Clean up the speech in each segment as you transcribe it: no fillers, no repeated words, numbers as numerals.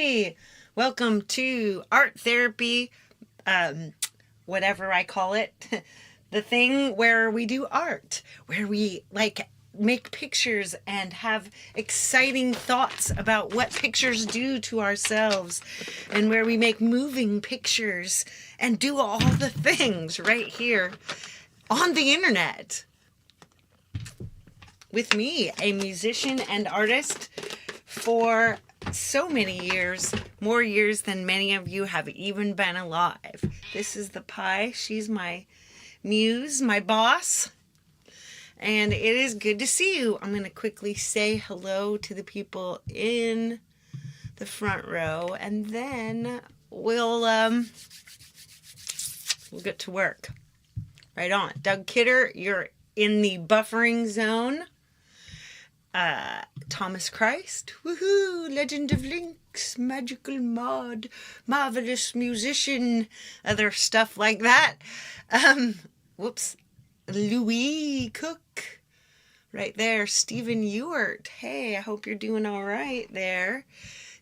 Hey, welcome to Art Therapy, whatever I call it. The thing where we do art, where we make pictures and have exciting thoughts about what pictures do to ourselves, and where we make moving pictures and do all the things right here on the internet. With me, a musician and artist for so many years, more years than many of you have even been alive. This is the Pie. She's my muse, my boss, and it is good to see you. I'm going to quickly say hello to the people in the front row, and then we'll get to work. Right on. Doug Kidder, you're in the buffering zone. Thomas Christ, woohoo, Legend of Lynx, magical mod, marvelous musician, other stuff like that. Louis Cook, right there. Stephen Ewart, hey, I hope you're doing all right there.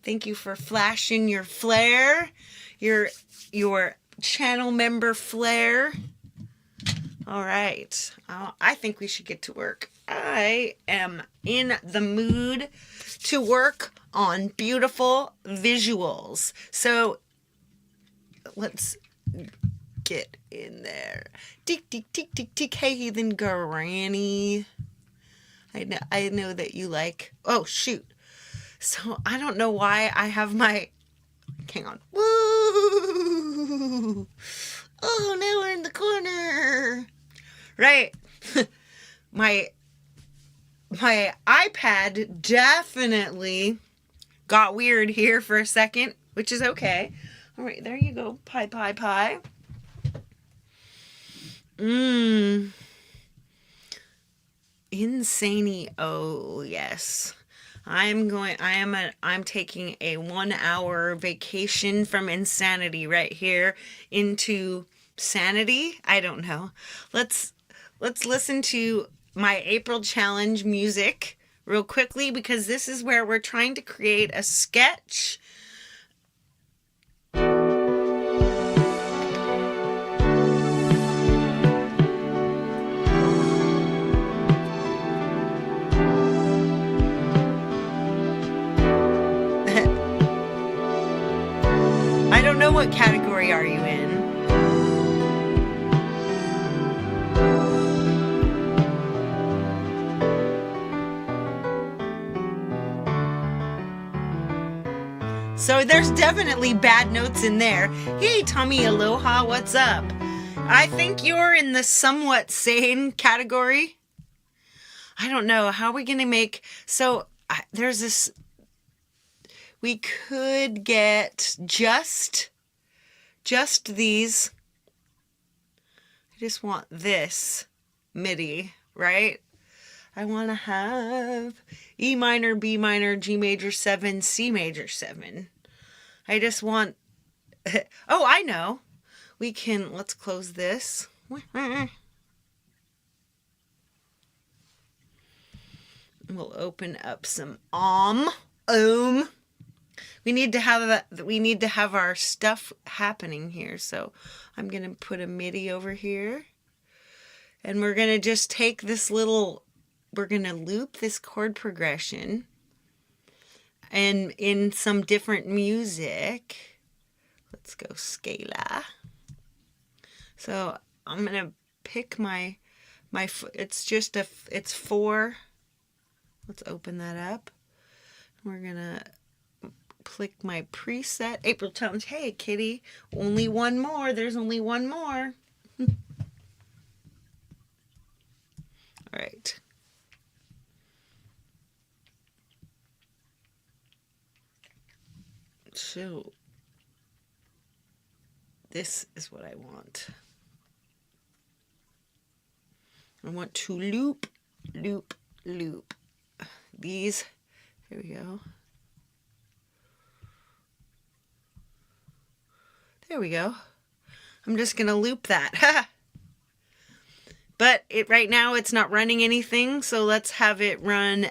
Thank you for flashing your flair, your channel member flair. All right, I think we should get to work. I am in the mood to work on beautiful visuals. So let's get in there. Tick, tick, tick, tick, tick. Hey, heathen granny. I know that you like... Oh, shoot. So I don't know why I have my... Hang on. Woo! Oh, now we're in the corner. Right. My iPad definitely got weird here for a second, which is okay. All right, there you go. Pie, pie, pie. Insane. Oh, yes. I'm taking a 1 hour vacation from insanity right here into sanity. I don't know. Let's listen to my April challenge music real quickly, because this is where we're trying to create a sketch. I don't know, what category are you in? So there's definitely bad notes in there. Hey, Tommy Aloha, what's up? I think you're in the somewhat sane category. I don't know. How are we going to make... So there's this... We could get just these. I just want this MIDI, right? I want to have E minor, B minor, G major 7, C major 7. I just want... Oh, I know. We can... Let's close this. We'll open up some ohm. We need to have our stuff happening here. So I'm going to put a MIDI over here. And we're going to just take this little... We're going to loop this chord progression. And in some different music. Let's go scala. So I'm going to pick my... It's 4. Let's open that up. We're going to... click my preset. April Tones, hey kitty, only one more. There's only one more. All right. So this is what I want. I want to loop, loop, loop these. Here we go. There we go. I'm just going to loop that. But right now it's not running anything, so let's have it run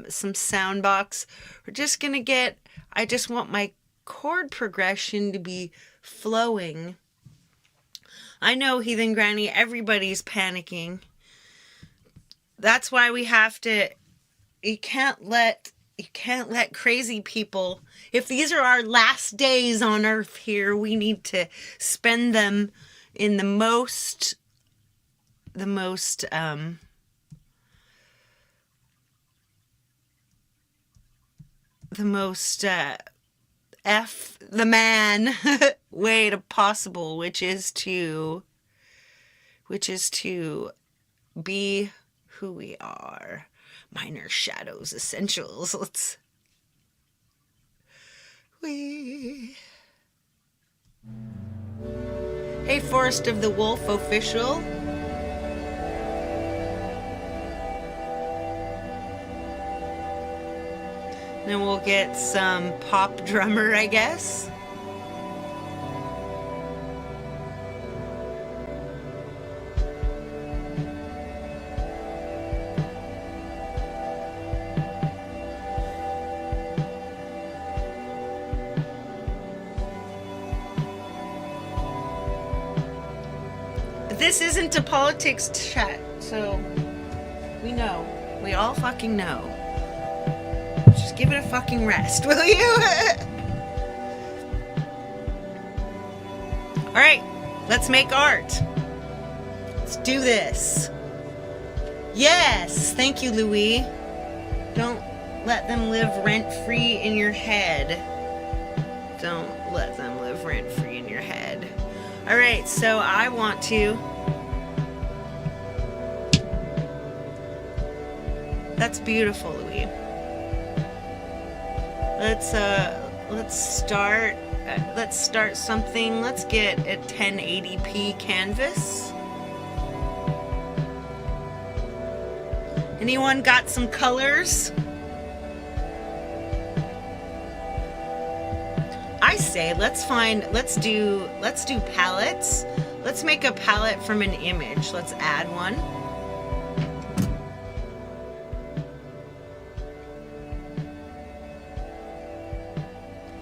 some sound box. We're just gonna get, I just want my chord progression to be flowing. I know, Heathen Granny, everybody's panicking. That's why we have to, you can't let crazy people, if these are our last days on earth here, we need to spend them in the most F the man way to possible, which is to be who we are. Minor shadows essentials. Hey, Forest of the Wolf official. Then we'll get some pop drummer, I guess. This isn't a politics chat, so we know. We all fucking know. Just give it a fucking rest, will you? Alright, let's make art. Let's do this. Yes! Thank you, Louis. Don't let them live rent-free in your head. Don't let them live rent-free in your head. Alright, so I want to... That's beautiful, Louis. Let's start something. Let's get a 1080p canvas. Anyone got some colors? I say let's do palettes. Let's make a palette from an image. Let's add one.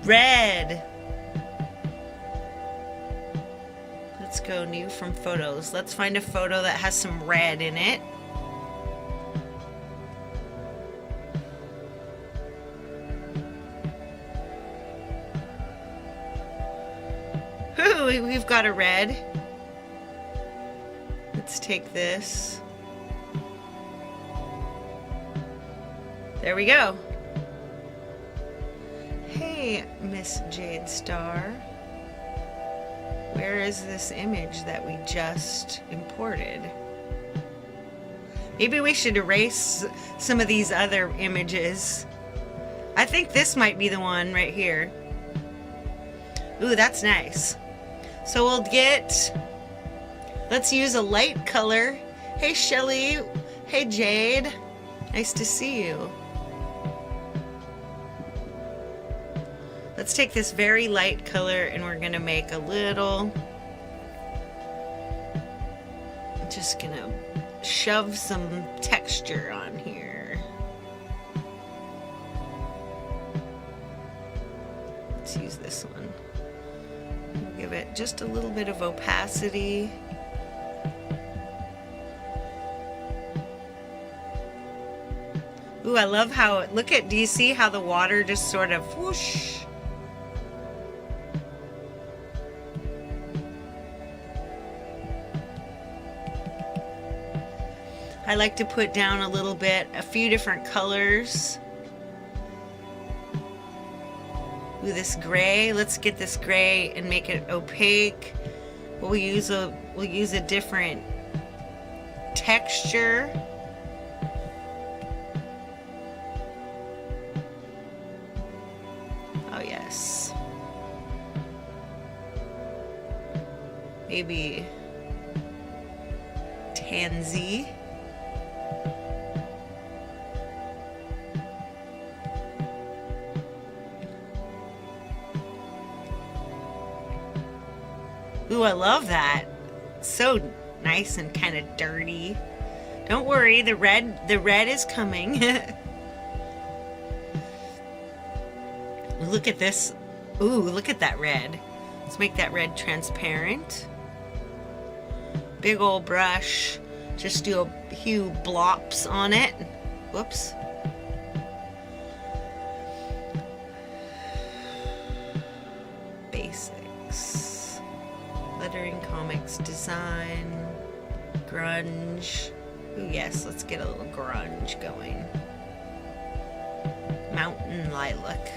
Red. Let's go new from photos. Let's find a photo that has some red in it. Ooh, we've got a red. Let's take this. There we go. Hey, Miss Jade Star. Where is this image that we just imported? Maybe we should erase some of these other images. I think this might be the one right here. Ooh, that's nice. So we'll get... Let's use a light color. Hey, Shelly. Hey, Jade. Nice to see you. Let's take this very light color and we're gonna make a little, just gonna shove some texture on here. Let's use this one. We'll give it just a little bit of opacity. Ooh, I love how, look at, do you see how the water just sort of whoosh? I like to put down a little bit, a few different colors. Ooh, this gray. Let's get this gray and make it opaque. We'll use a different texture. Oh yes. Maybe tansy. Ooh, I love that. So nice and kind of dirty. Don't worry, the red is coming. Look at this. Ooh, look at that red. Let's make that red transparent. Big old brush. Just do a few blops on it. Whoops. Basics. Lettering, comics, design, grunge. Ooh, yes, let's get a little grunge going. Mountain lilac.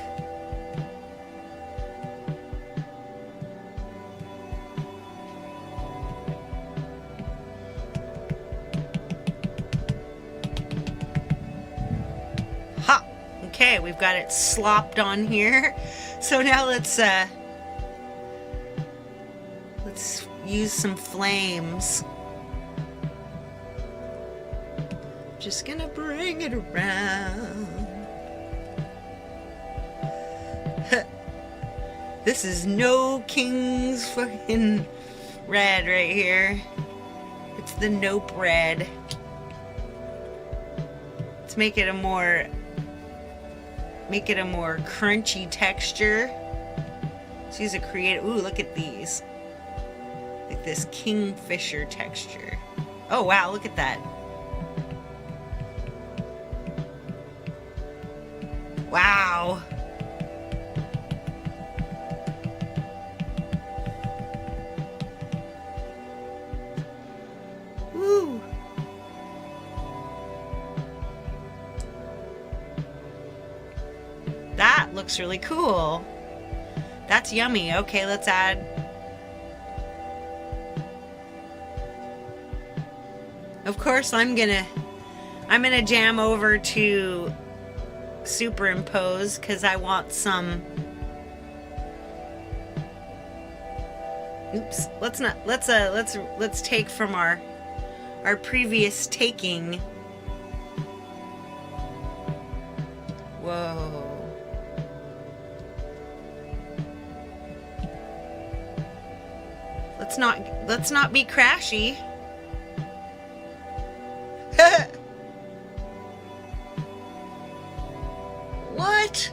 Ha! Okay, we've got it slopped on here. So now let's use some flames. Just gonna bring it around. This is no King's fucking red right here. It's the Nope red. Let's make it a more crunchy texture. Let's use a creative. Ooh, look at these. Like this kingfisher texture. Oh wow, look at that. Wow. Woo. That looks really cool. That's yummy. Okay, let's add. Of course, I'm gonna jam over to superimpose because I want some. Oops. Let's take from our previous taking. Whoa. Let's not be crashy. What?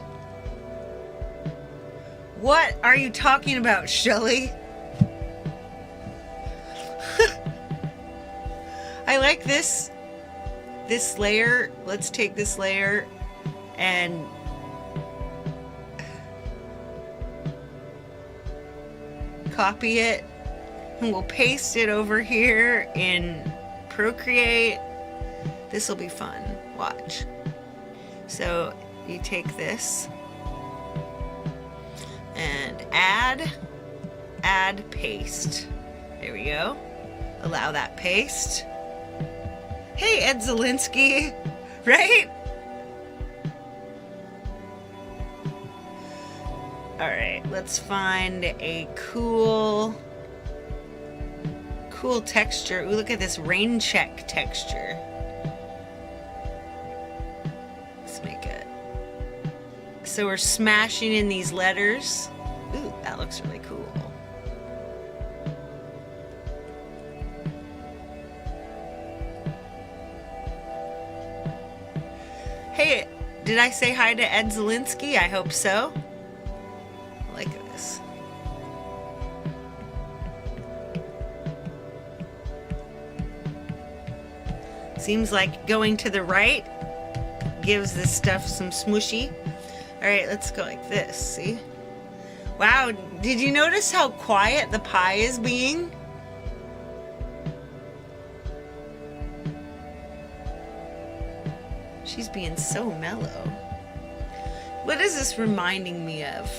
What are you talking about, Shelly? I like this layer. Let's take this layer and copy it, and we'll paste it over here in Procreate. This will be fun. Watch. So you take this and add, paste. There we go. Allow that paste. Hey, Ed Zielinski, right? All right, let's find a cool texture. Ooh, look at this rain check texture. Let's make it. So we're smashing in these letters. Ooh, that looks really cool. Hey, did I say hi to Ed Zielinski? I hope so. I like this. Seems like going to the right gives this stuff some smooshy. All right, let's go like this, see? Wow, did you notice how quiet the pie is being? She's being so mellow. What is this reminding me of?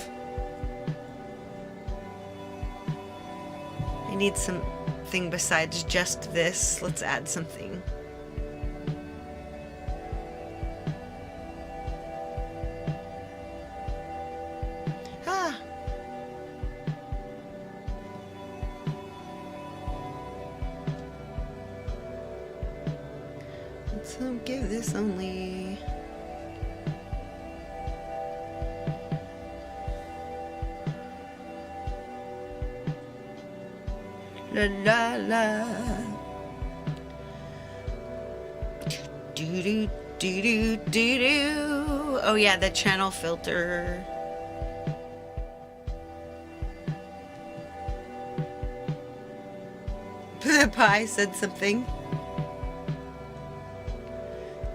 I need something besides just this. Let's add something. Ah. Let's give this only. La la la. Do do do do do do. Oh yeah, the channel filter. The pie said something.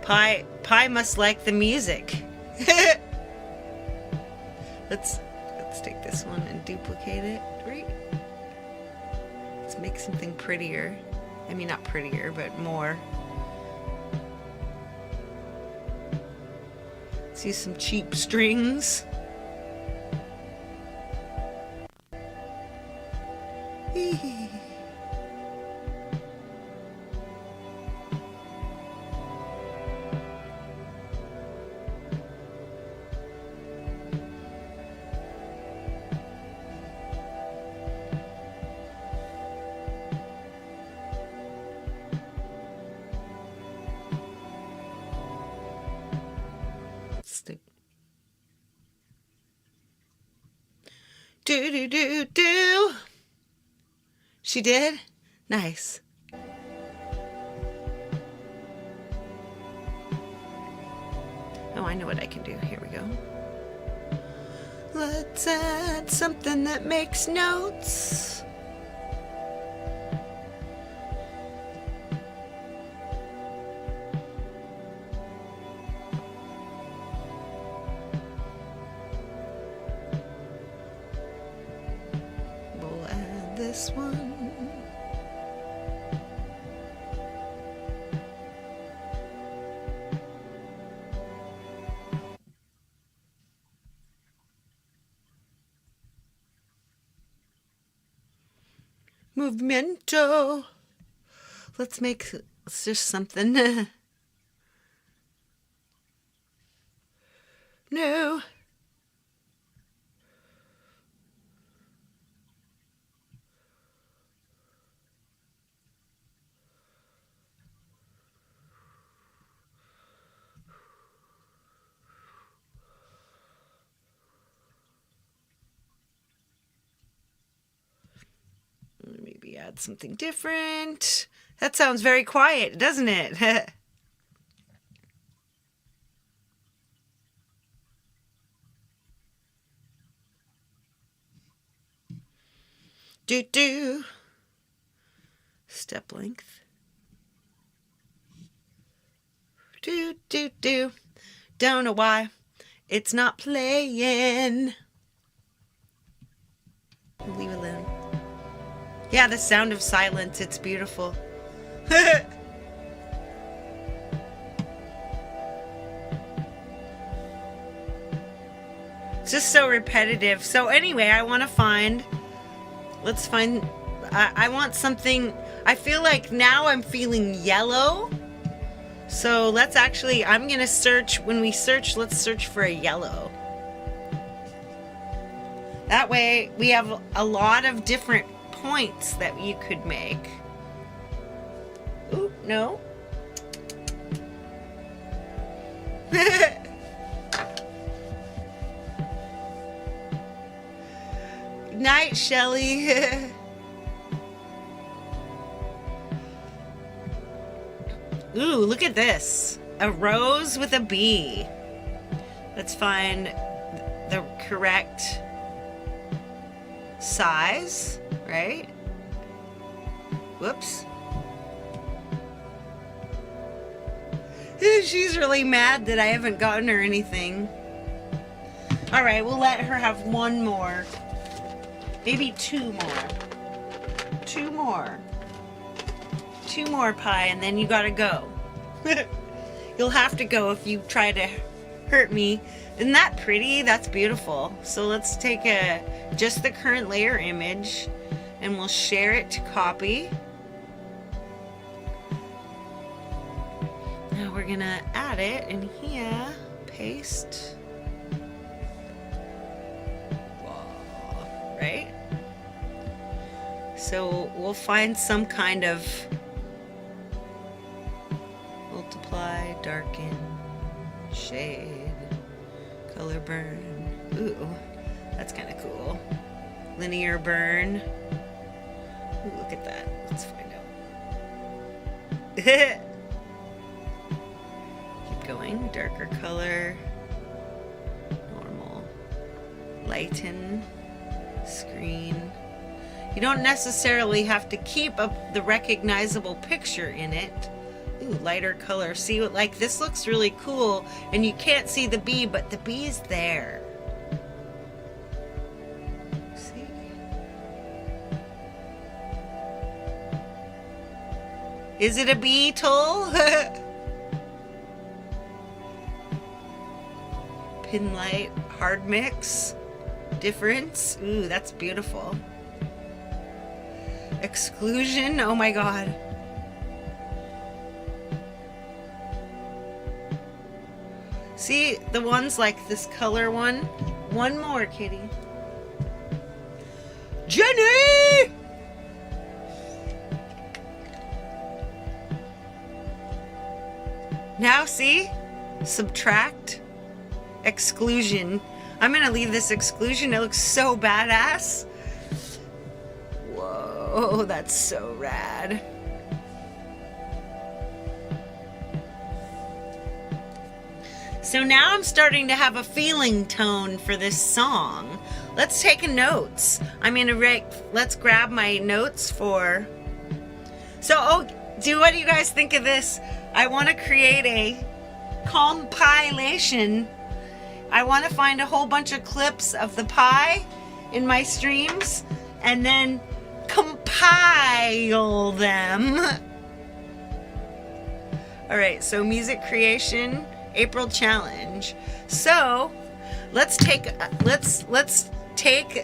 Pie must like the music. Let's take this one and duplicate it, right? Let's make something prettier. I mean, not prettier, but more. Let's use some cheap strings. Do. She did? Nice. Oh, I know what I can do. Here we go. Let's add something that makes notes. We'll add this one. Movimento. Let's just something new. Maybe add something different. That sounds very quiet, doesn't it? Do. Step length. Do. Don't know why it's not playing. Leave it alone. Yeah, the sound of silence, it's beautiful. It's just so repetitive. So anyway, I want to let's find, I want something, I feel like now I'm feeling yellow. So let's actually, I'm going to search, when we search, let's search for a yellow. That way we have a lot of different points that you could make. Ooh, no. Night, Shelly. Ooh, look at this. A rose with a bee. Let's find the correct size, right? Whoops. She's really mad that I haven't gotten her anything. All right, we'll let her have one more. Maybe two more. Two more, pie, and then you gotta go. You'll have to go if you try to hurt me. Isn't that pretty? That's beautiful. So let's take just the current layer image and we'll share it to copy. Now we're gonna add it in here, paste. Whoa, right? So we'll find some kind of multiply, darken, shade, color burn. Ooh, that's kind of cool. Linear burn. Ooh, look at that. Let's find out. Keep going. Darker color. Normal. Lighten. Screen. You don't necessarily have to keep the recognizable picture in it. Ooh, lighter color. See, like this looks really cool, and you can't see the bee, but the bee is there. See? Is it a beetle? Pin light, hard mix, difference. Ooh, that's beautiful. Exclusion, oh my god. See, the ones like this color one. One more, kitty. Jenny! Now see? Subtract. Exclusion. I'm gonna leave this exclusion. It looks so badass. Whoa, that's so rad. So now I'm starting to have a feeling tone for this song. Let's take notes. I'm gonna let's grab my notes for. So, what do you guys think of this? I want to create a compilation. I want to find a whole bunch of clips of the pie in my streams and then compile them. All right, so music creation, April challenge. So let's take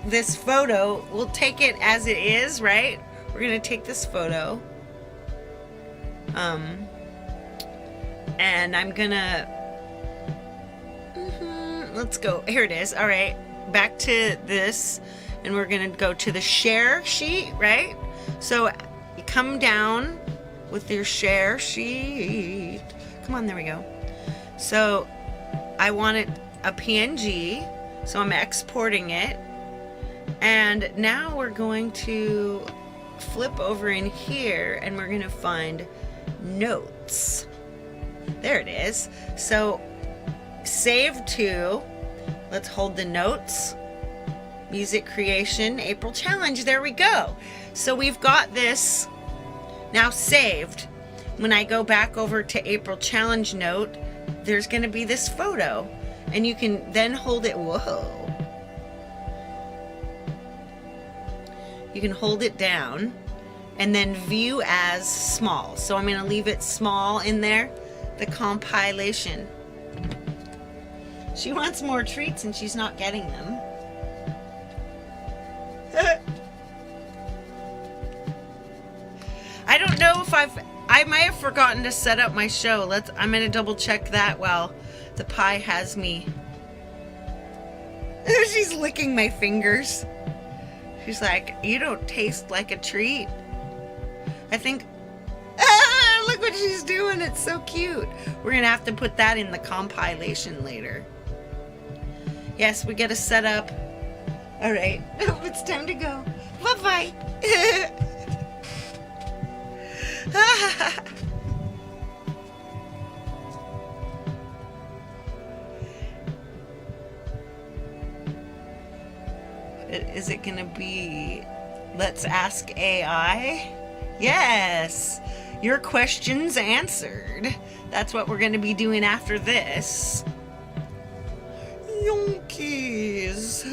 this photo. We'll take it as it is, right? We're gonna take this photo. And I'm gonna let's go. Here it is. All right, back to this, and we're gonna go to the share sheet, right? So you come down with your share sheet. Come on, there we go. So I want it a PNG, so I'm exporting it. And now we're going to flip over in here and we're going to find notes. There it is. So save to, let's hold the notes, music creation, April challenge. There we go. So we've got this now saved. When I go back over to April challenge note, there's going to be this photo, and you can then hold it. Whoa. You can hold it down and then view as small. So I'm going to leave it small in there, the compilation. She wants more treats and she's not getting them. I don't know if I might have forgotten to set up my show. I'm going to double check that while the pie has me. She's licking my fingers. She's like, you don't taste like a treat. I think, look what she's doing. It's so cute. We're going to have to put that in the compilation later. Yes, we got to set up. All right. It's time to go. Bye-bye. Is it gonna be let's ask AI? Yes, your questions answered. That's what we're gonna be doing after this. Yonkies.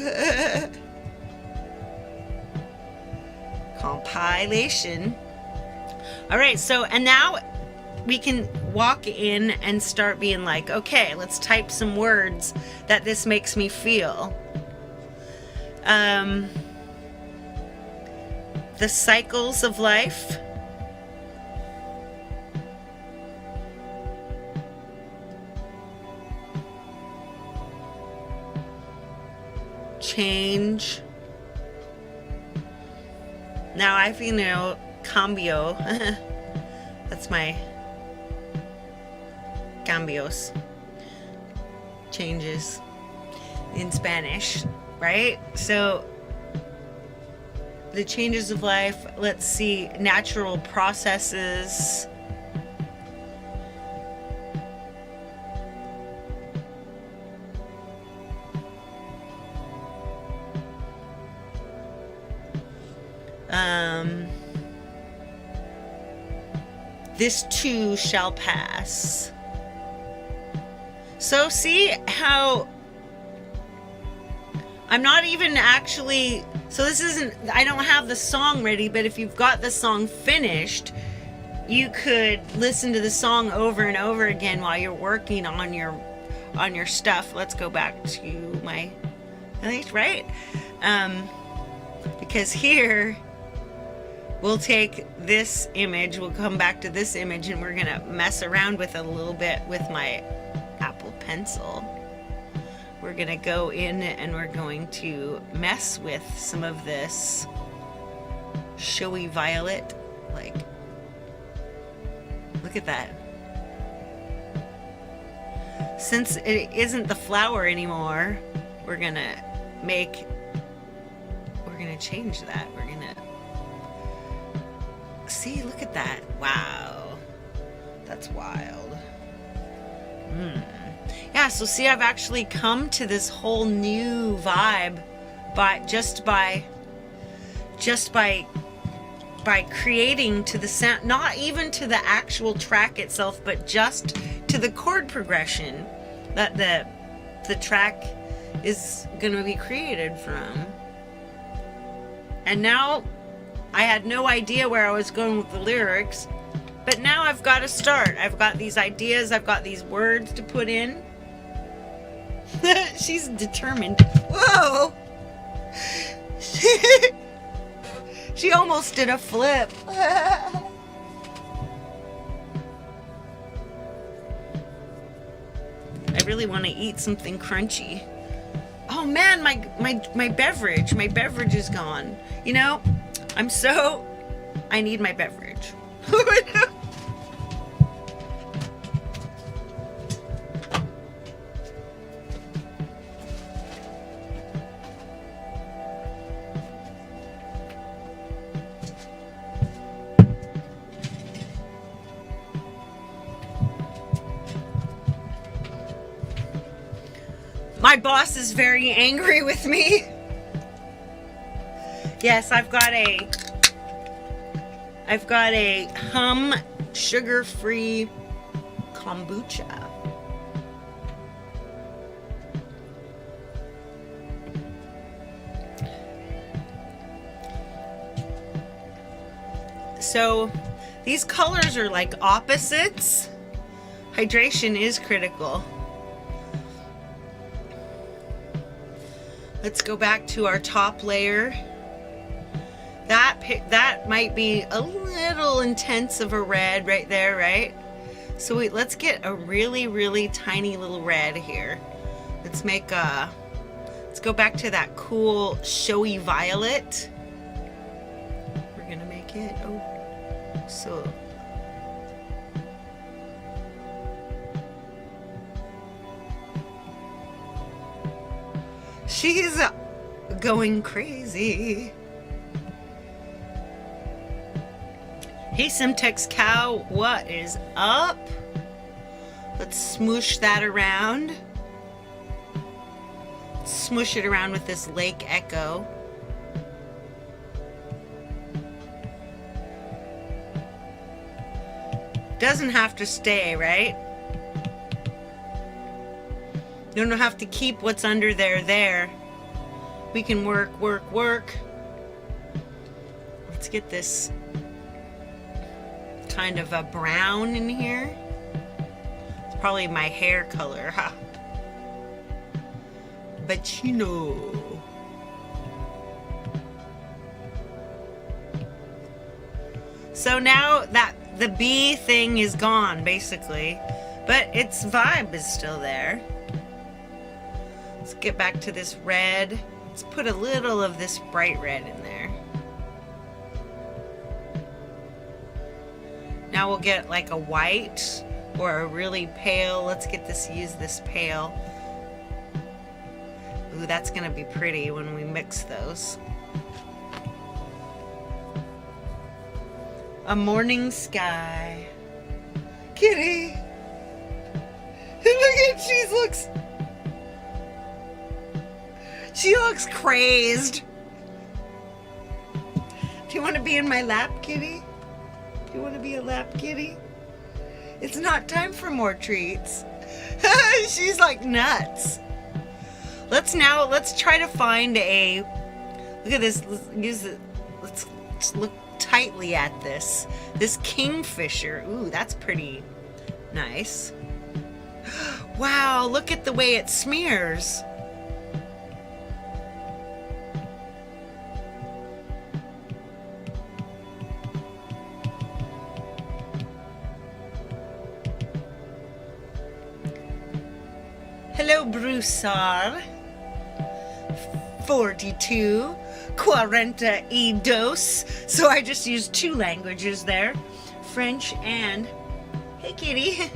Compilation. All right, so, and now we can walk in and start being like, okay, let's type some words that this makes me feel. The cycles of life. Change. Now I feel, cambio. That's my cambios. Changes in Spanish, right? So the changes of life, let's see, natural processes. This too shall pass. So see how I'm not even actually, so this isn't, I don't have the song ready, but if you've got the song finished, you could listen to the song over and over again while you're working on your stuff. Let's go back to my, right? Because here we'll take this image, we'll come back to this image, and we're gonna mess around with it a little bit with my Apple Pencil. We're gonna go in and we're going to mess with some of this showy violet. Like, look at that. Since it isn't the flower anymore, we're gonna change that. We're gonna see, look at that. Wow, that's wild. Yeah, so see, I've actually come to this whole new vibe by creating to the sound, not even to the actual track itself, but just to the chord progression that the track is going to be created from. And now I had no idea where I was going with the lyrics, but now I've got to start. I've got these ideas, I've got these words to put in. She's determined. Whoa! She almost did a flip. I really want to eat something crunchy. Oh man, my beverage. My beverage is gone. You know, I need my beverage. My boss is very angry with me. Yes, I've got a hum sugar-free kombucha. So these colors are like opposites. Hydration is critical. Let's go back to our top layer. That might be a little intense of a red right there, right? So let's get a really, really tiny little red here. Let's go back to that cool showy violet. We're gonna make it, so. She's going crazy. Hey, Simtex Cow, what is up? Let's smoosh that around. Smoosh it around with this Lake Echo. Doesn't have to stay, right? You don't have to keep what's under there. We can work. Let's get this kind of a brown in here. It's probably my hair color, huh? But you know. So now that the bee thing is gone, basically, but its vibe is still there. Let's get back to this red. Let's put a little of this bright red in there. Now we'll get like a white or a really pale. Let's use this pale. Ooh, that's gonna be pretty when we mix those. A morning sky. Kitty! Look at, she looks crazed. Do you want to be in my lap, kitty? Do you want to be a lap kitty? It's not time for more treats. She's like nuts. Let's try to find a, look at this, let's look tightly at this kingfisher. Ooh, that's pretty nice. Wow, look at the way it smears. Hello, Broussard. 42, 42. So I just used 2 languages there, French and, hey kitty.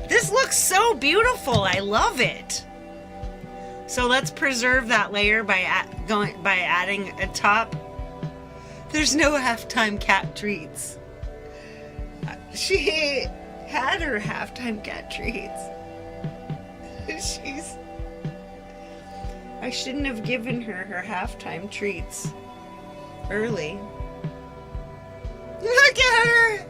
This looks so beautiful. I love it. So let's preserve that layer by adding a top. There's no halftime cat treats. She had her halftime cat treats. I shouldn't have given her halftime treats early. Look at her.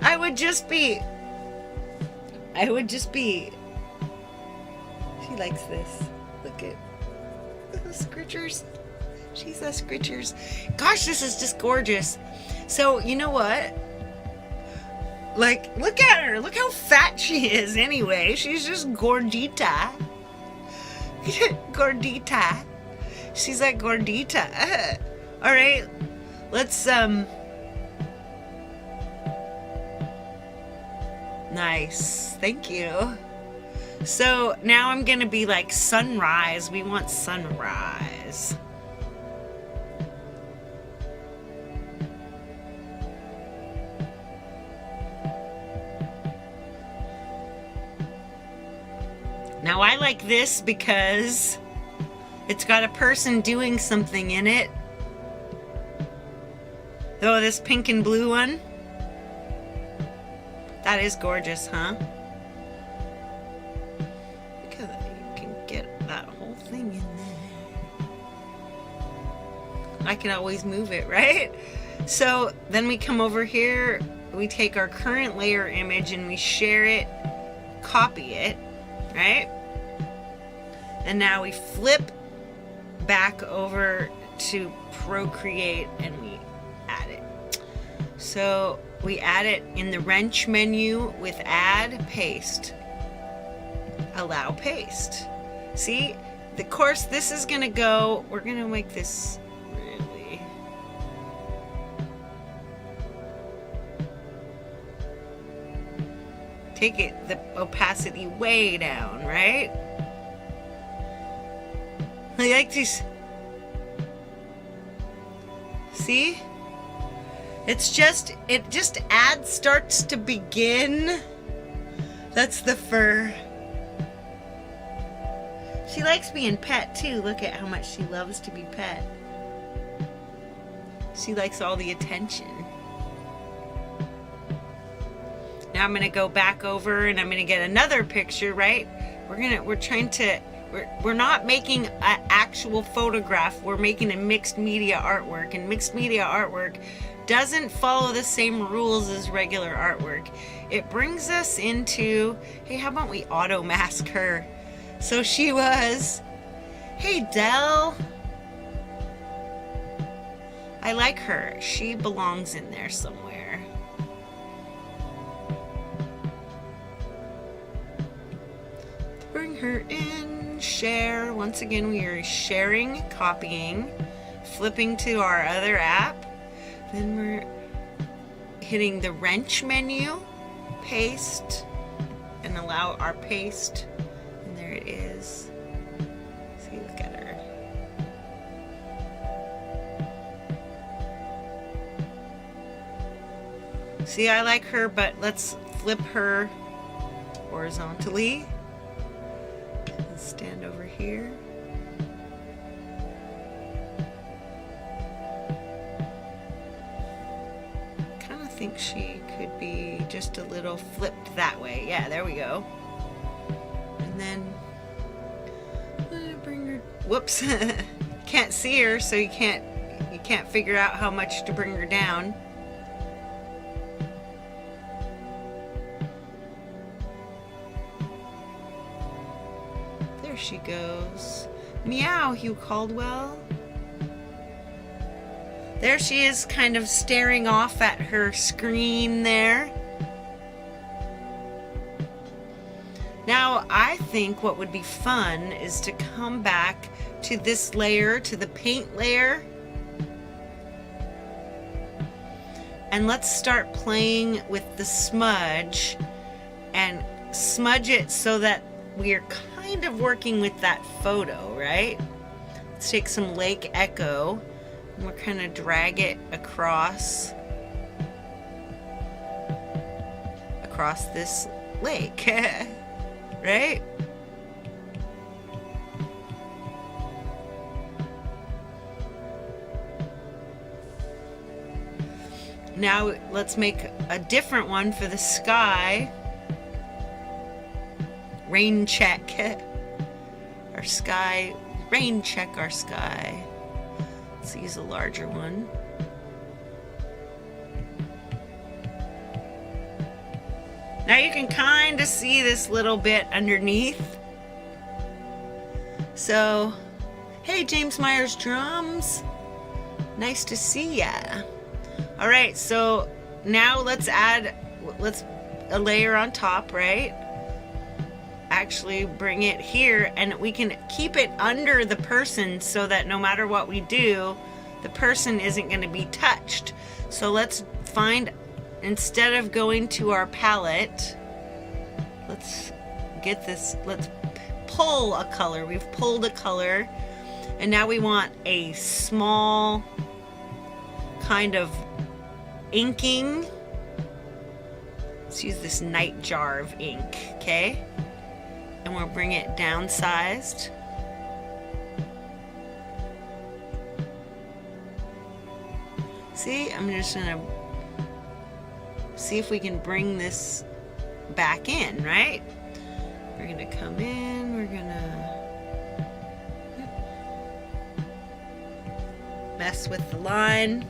I would just be. She likes this. Look at the scritchers. She's a scritchers. Gosh, this is just gorgeous. So, you know what? Like, look at her. Look how fat she is anyway. She's just gordita. Gordita. She's like gordita. All right. Let's, nice. Thank you. So now I'm gonna be like sunrise. We want sunrise. Now I like this because it's got a person doing something in it. Oh, this pink and blue one. That is gorgeous, huh? Look how you can get that whole thing in there. I can always move it, right? So then we come over here, we take our current layer image and we share it, copy it, right? And now we flip back over to Procreate and we add it. So we add it in the wrench menu with add, paste, allow paste. See, of course this is gonna go, we're gonna make this really, take it, the opacity way down, right? I like these, see? It just ad starts to begin. That's the fur. She likes being pet too. Look at how much she loves to be pet. She likes all the attention. Now I'm gonna go back over and I'm gonna get another picture, right? We're not making an actual photograph. We're making a mixed media artwork, and mixed media artwork doesn't follow the same rules as regular artwork. It brings us into, hey, how about we auto mask her? So she was, hey Dell. I like her. She belongs in there somewhere. Bring her in, share. Once again, we are sharing, copying, flipping to our other app. Then we're hitting the wrench menu, paste, and allow our paste. And there it is. See, look at her. See, I like her, but let's flip her horizontally. And stand over here. I think she could be just a little flipped that way. Yeah, there we go. And then bring her, whoops, can't see her, so you can't figure out how much to bring her down. There she goes. Meow, Hugh Caldwell. There she is, kind of staring off at her screen there. Now, I think what would be fun is to come back to this layer, to the paint layer. And let's start playing with the smudge and smudge it so that we are kind of working with that photo, right? Let's take some Lake Echo and we'll kind of drag it across this lake, right? Now let's make a different one for the sky. Rain check our sky. Rain check our sky. Let's use a larger one. Now you can kind of see this little bit underneath. So, hey, James Myers Drums. Nice to see ya. All right, so now let's add a layer on top, right? Actually bring it here, and we can keep it under the person so that no matter what we do, the person isn't going to be touched. So let's find, instead of going to our palette, let's get this, let's pull a color. We've pulled a color, and now we want a small kind of inking. Let's use this night jar of ink, okay? And we'll bring it downsized. See, I'm just gonna see if we can bring this back in, right? We're gonna come in, we're gonna mess with the line.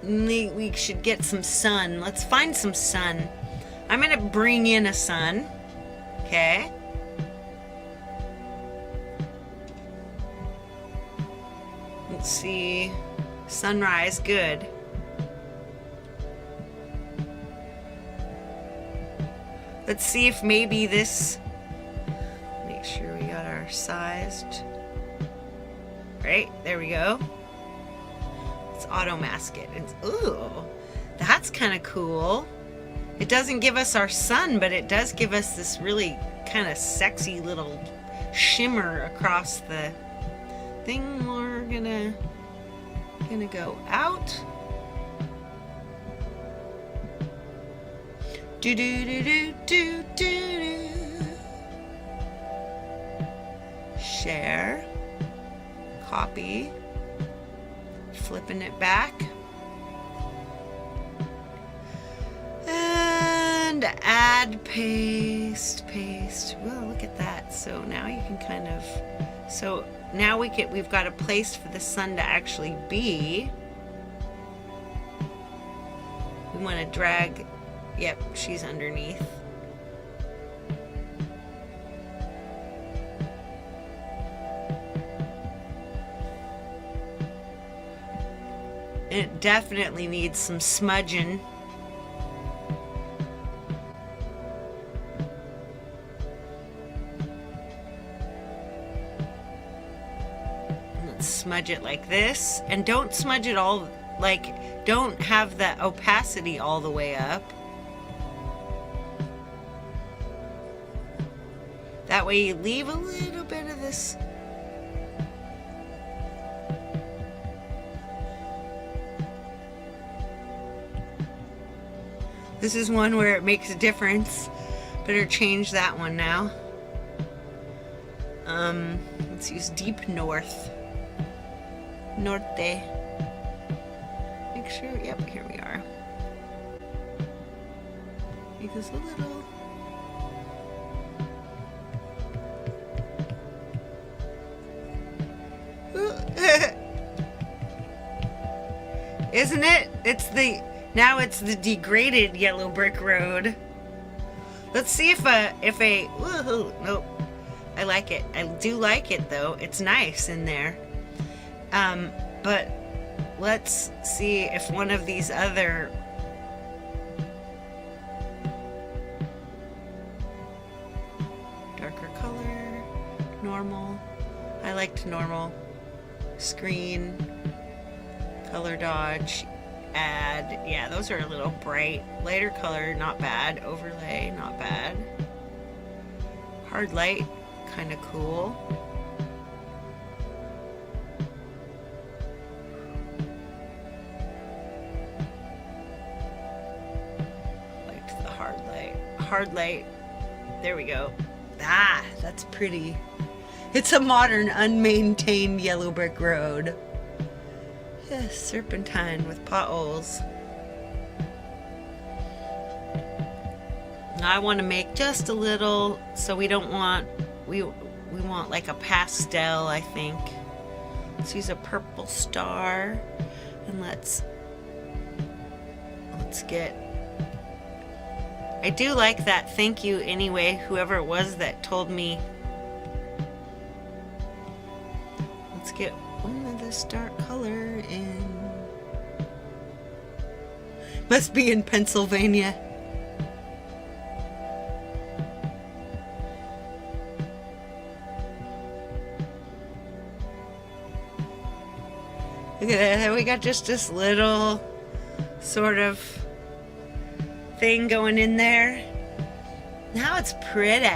We should get some sun. Let's find some sun. I'm gonna bring in a sun. Okay. Let's see. Sunrise, good. Let's see if maybe this, make sure we got our sized. Right, there we go. Let's auto mask it. It's, ooh, that's kind of cool. It doesn't give us our sun, but it does give us this really kind of sexy little shimmer across the thing. We're gonna go out. Do do do do do do. Share. Copy. Flipping it back. And add, paste, paste. Well, look at that. So now you can kind of, so now we've got a place for the sun to actually be. We want to drag, yep, she's underneath. It definitely needs some smudging. Let's smudge it like this. And don't smudge it all, like, don't have the opacity all the way up. That way you leave a little bit of this. This is one where it makes a difference. Better change that one now. Let's use Deep North. Norte. Make sure, yep, here we are. Make this a little. Isn't it? Now it's the degraded yellow brick road. Let's see if woohoo, nope. I like it. I do like it though. It's nice in there. But let's see if one of these other darker color, normal. I liked normal. Screen, color dodge, add. Yeah, those are a little bright. Lighter color, not bad. Overlay, not bad. Hard light, kind of cool. Liked the hard light. Hard light. There we go. Ah, that's pretty. It's a modern, unmaintained yellow brick road. Yes, serpentine with potholes. Now I want to make just a little, so we don't want, we want like a pastel, I think. Let's use a purple star, and let's get, I do like that. Thank you anyway, whoever it was that told me. Let's get one of this dark color in. Must be in Pennsylvania. Look at that. We got just this little sort of thing going in there. Now it's pretty.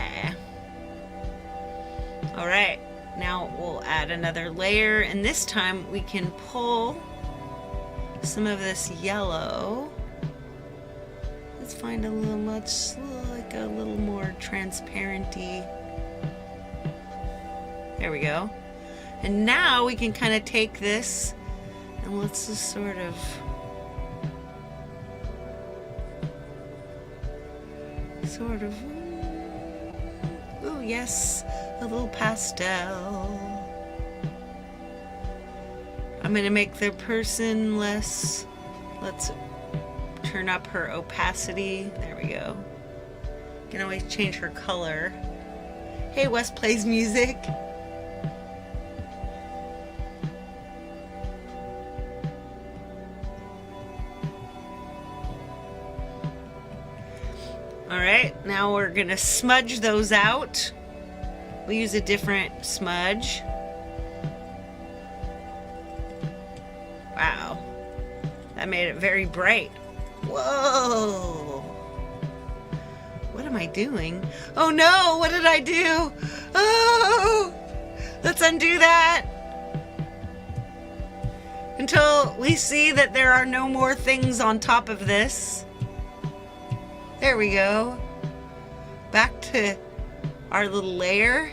All right. Now we'll add another layer, and this time we can pull some of this yellow. Let's find a little like a little more transparency. There we go. And now we can kind of take this and let's just sort of oh yes, a little pastel. I'm gonna make the person less, let's turn up her opacity. There we go. You can always change her color. Hey, Wes plays music. Alright, now we're gonna smudge those out. We'll use a different smudge. Wow, that made it very bright. Whoa! What am I doing? Oh no, what did I do? Oh! Let's undo that. Until we see that there are no more things on top of this. There we go. Back to our little layer.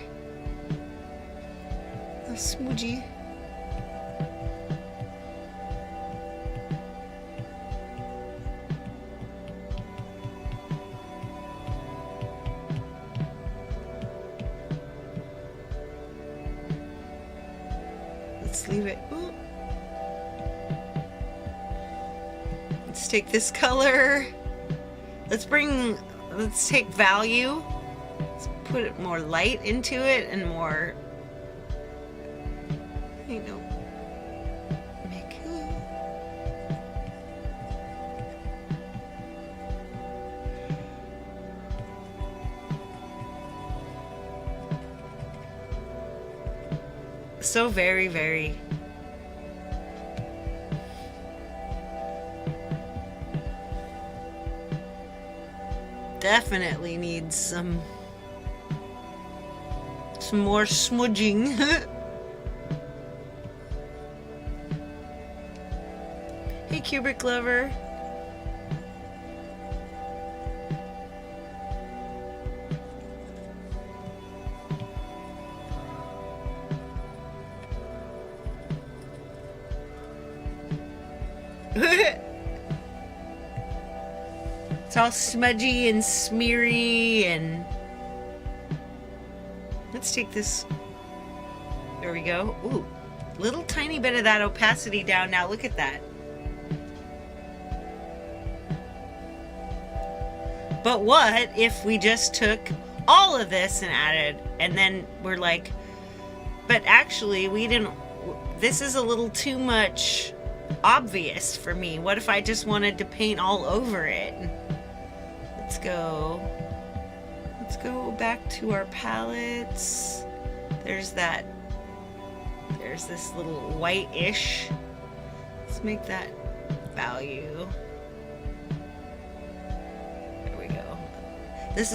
A smudgy. Let's leave it. Ooh. Let's take this color. Let's take value. Let's put it more light into it and more, you know, make so very, very definitely needs some more smudging. Hey, Cubic Lover. It's all smudgy and smeary, and let's take this. There we go. Ooh, little tiny bit of that opacity down now. Look at that. But what if we just took all of this and added, and then we're like, but actually we didn't, this is a little too much obvious for me. What if I just wanted to paint all over it? Let's go back to our palettes. There's this little white-ish. Let's make that value. There we go. This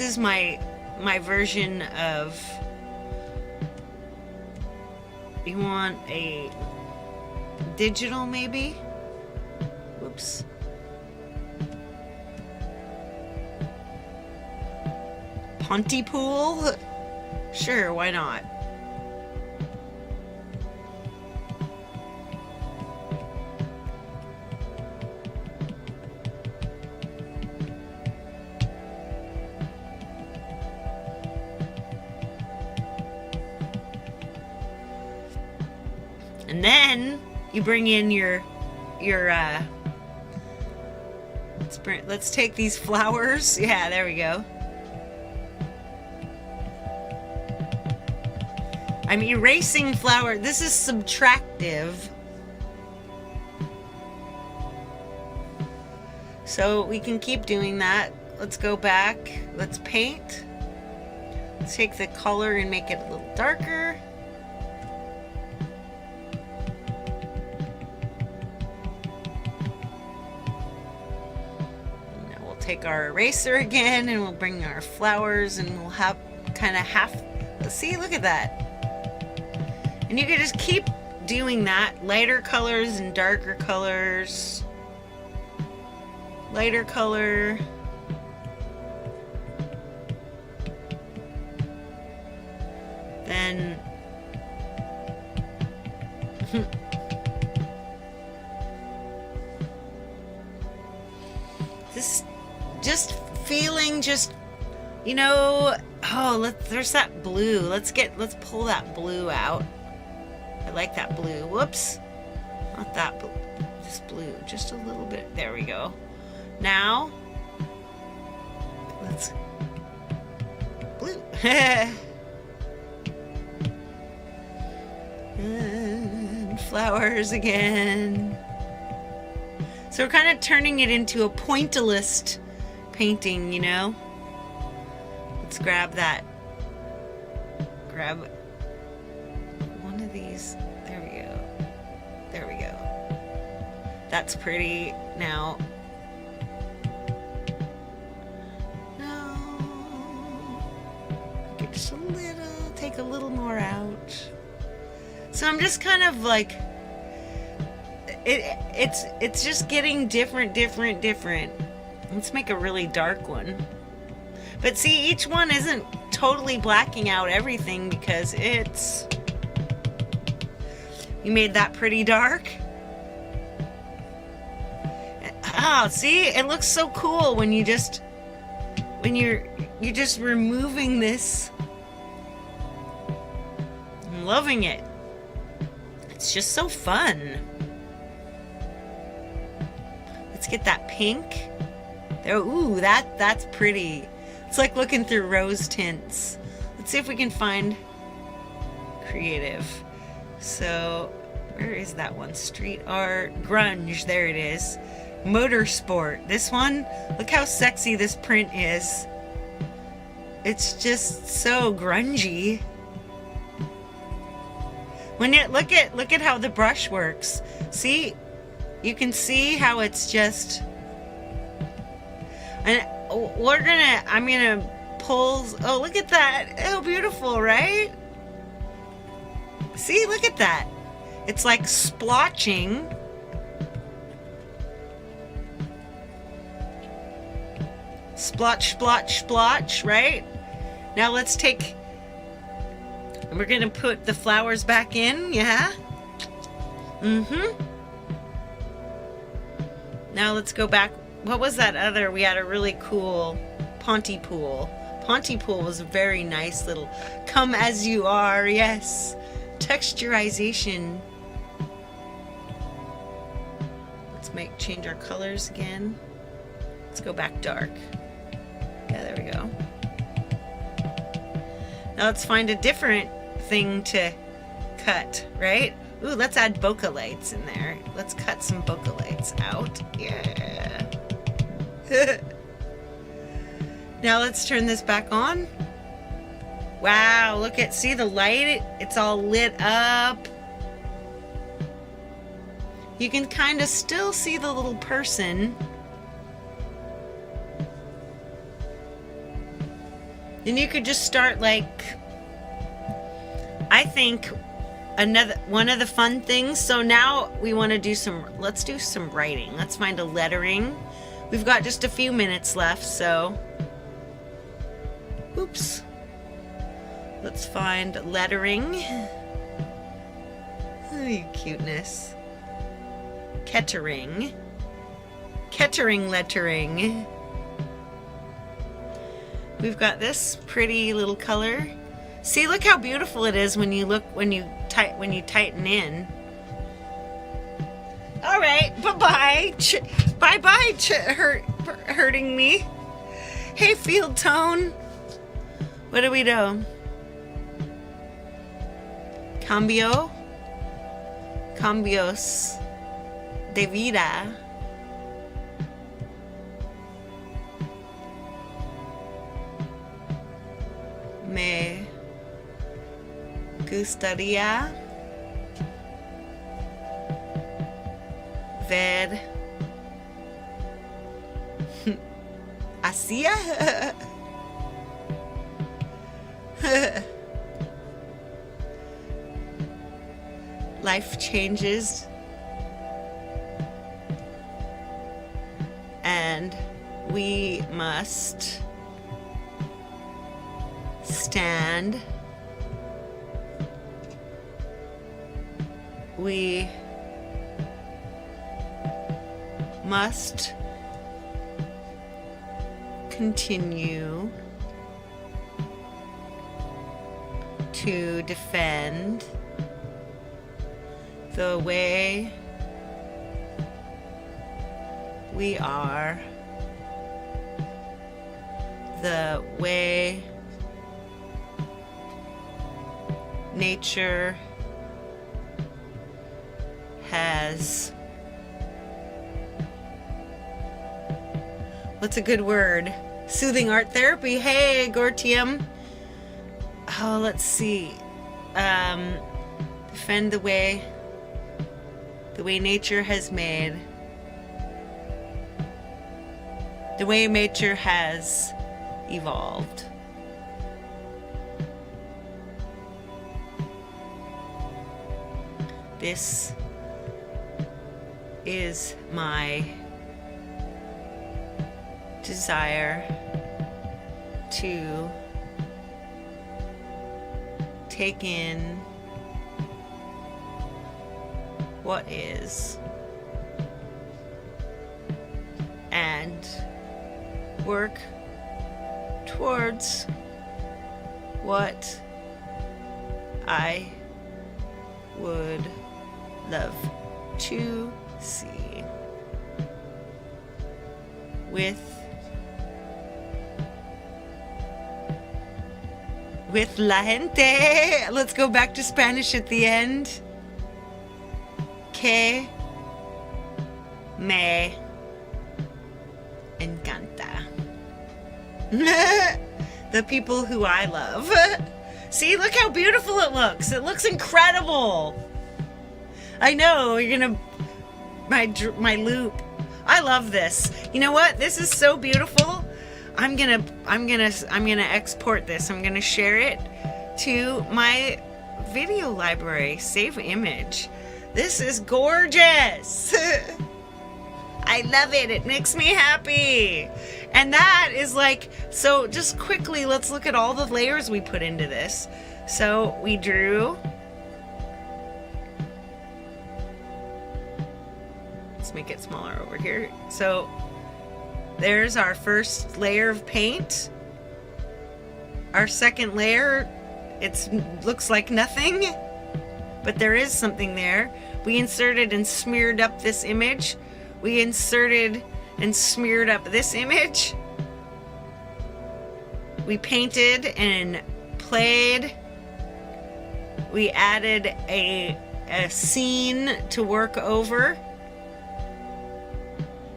is my version of, you want a digital maybe? Whoops. Pontypool? Sure, why not? And then you bring in your let's take these flowers. Yeah, there we go. I'm erasing flower. This is subtractive. So we can keep doing that. Let's go back. Let's paint. Let's take the color and make it a little darker. Now we'll take our eraser again and we'll bring our flowers and we'll have kind of half. See, look at that. And you can just keep doing that. Lighter colors and darker colors. Lighter color. Then this just feeling just, you know, oh, there's that blue. Let's pull that blue out. I like that blue. Whoops. Not that blue. This blue. Just a little bit. There we go. Now, let's blue. And flowers again. So we're kind of turning it into a pointillist painting, you know? Let's grab that. Grab one of these. There we go. There we go. That's pretty. Now, no. Okay, just a little. Take a little more out. So I'm just kind of like, it's just getting different. Let's make a really dark one. But see, each one isn't totally blacking out everything because you made that pretty dark. Ah, see, it looks so cool when you're just removing this. I'm loving it. It's just so fun. Let's get that pink. There, ooh, that's pretty. It's like looking through rose tints. Let's see if we can find creative. So, where is that one? Street art, grunge, there it is. Motorsport. This one, look how sexy this print is. It's just so grungy. When you look at how the brush works. See? You can see how it's just, and I'm gonna pull, oh, look at that. How beautiful, right? See, look at that. It's like splotching. Splotch, splotch, splotch, right? Now let's take, we're gonna put the flowers back in, yeah? Mm-hmm. Now let's go back what was that other? We had a really cool Pontypool. Pontypool was a very nice little come as you are, yes. Texturization. Let's change our colors again. Let's go back dark. Yeah, there we go. Now let's find a different thing to cut, right? Ooh, let's add bokeh lights in there. Let's cut some bokeh lights out. Yeah. Now let's turn this back on. Wow, look at, see the light? It's all lit up. You can kind of still see the little person. Then you could just start like, I think one of the fun things. So now we want to do let's do some writing. Let's find a lettering. We've got just a few minutes left, so, oops. Let's find lettering. Oh, you cuteness. Kettering. Kettering lettering. We've got this pretty little color. See, look how beautiful it is when you tighten in. All right, bye-bye. Bye-bye, hurting me. Hey, field tone. What do we do? Cambio. Cambios de vida. Me gustaría ver hacía life changes and we must stand. We must continue to defend the way we are, the way nature has, what's a good word? Soothing art therapy. Hey, Gortium. Oh, let's see. Defend the way nature has made. The way nature has evolved. This is my desire to take in what is and work towards what I would love to see with la gente. Let's go back to Spanish at the end. Que me encanta. The people who I love. See, look how beautiful it looks. It looks incredible. I know, you're gonna, my loop. I love this. You know what? This is so beautiful. I'm gonna export this. I'm gonna share it to my video library. Save image. This is gorgeous. I love it. It makes me happy. And that is like, so just quickly, let's look at all the layers we put into this. So we drew. Let's make it smaller over here. So There's our first layer of paint. Our second layer, it looks like nothing, but there is something there. We inserted and smeared up this image. We inserted and smeared up this image. We painted and played. We added a scene to work over.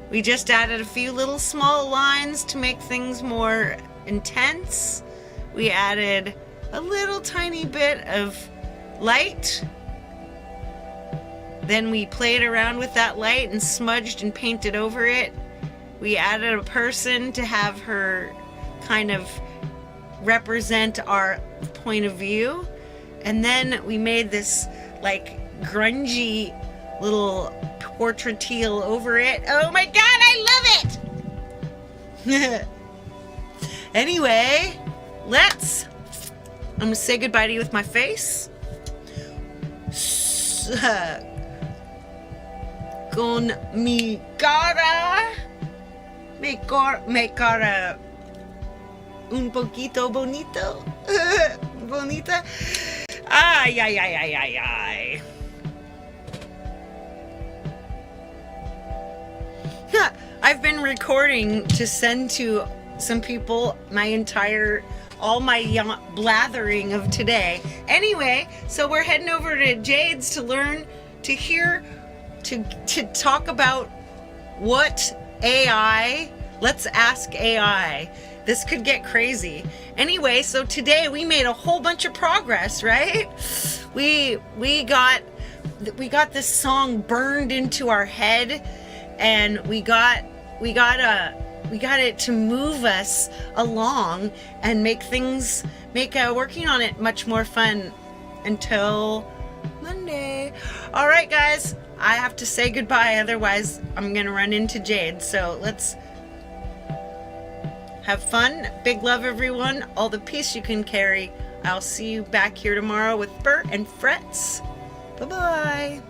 We just added a few little small lines to make things more intense. We added a little tiny bit of light. Then we played around with that light and smudged and painted over it. We added a person to have her kind of represent our point of view. And then we made this like grungy little portraitille over it. Oh my god, I love it! Anyway, I'm gonna say goodbye to you with my face. Con mi cara. Mi cara un poquito bonito. Bonita. Ay, ay, ay, ay, ay, ay. I've been recording to send to some people all my blathering of today. Anyway, so we're heading over to Jade's to learn, to hear, to talk about what AI, let's ask AI. This could get crazy. Anyway, so today we made a whole bunch of progress, right? We got this song burned into our head, and we got it to move us along and make working on it much more fun until Monday. All right, guys, I have to say goodbye, otherwise I'm gonna run into Jade. So let's have fun. Big love, everyone. All the peace you can carry. I'll see you back here tomorrow with Bert and Fretz. Bye-bye.